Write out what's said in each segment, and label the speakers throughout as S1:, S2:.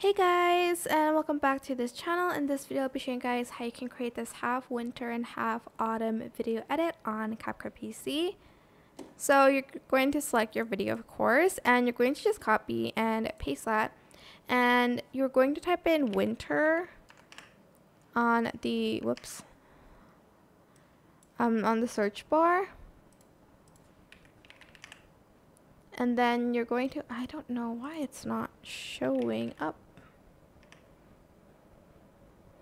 S1: Hey guys, and welcome back to this channel. In this video I'll be showing you guys how you can create this half winter and half autumn video edit on CapCut PC. So you're going to select your video, of course, and you're going to just copy and paste that, and you're going to type in winter on the on the search bar, and then you're going to, I don't know why it's not showing up.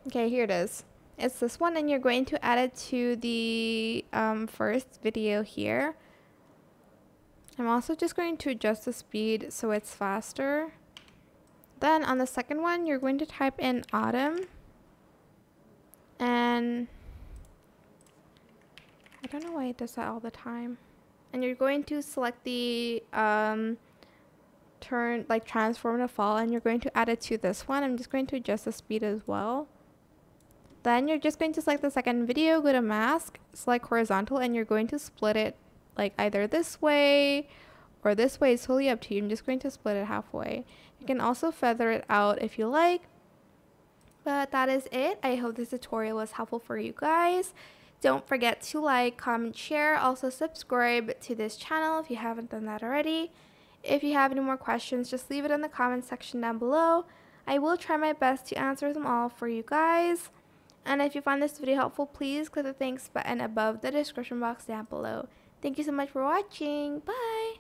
S1: Okay, here it is. It's this one, and you're going to add it to the first video here. I'm also just going to adjust the speed so it's faster. Then on the second one, you're going to type in autumn. And I don't know why it does that all the time. And you're going to select the transform to fall, and you're going to add it to this one. I'm just going to adjust the speed as well. Then you're just going to select the second video, go to mask, select horizontal, and you're going to split it like either this way or this way. It's totally up to you. I'm just going to split it halfway. You can also feather it out if you like. But that is it. I hope this tutorial was helpful for you guys. Don't forget to like, comment, share. Also subscribe to this channel if you haven't done that already. If you have any more questions, just leave it in the comment section down below. I will try my best to answer them all for you guys. And if you find this video helpful, please click the thanks button above the description box down below. Thank you so much for watching. Bye!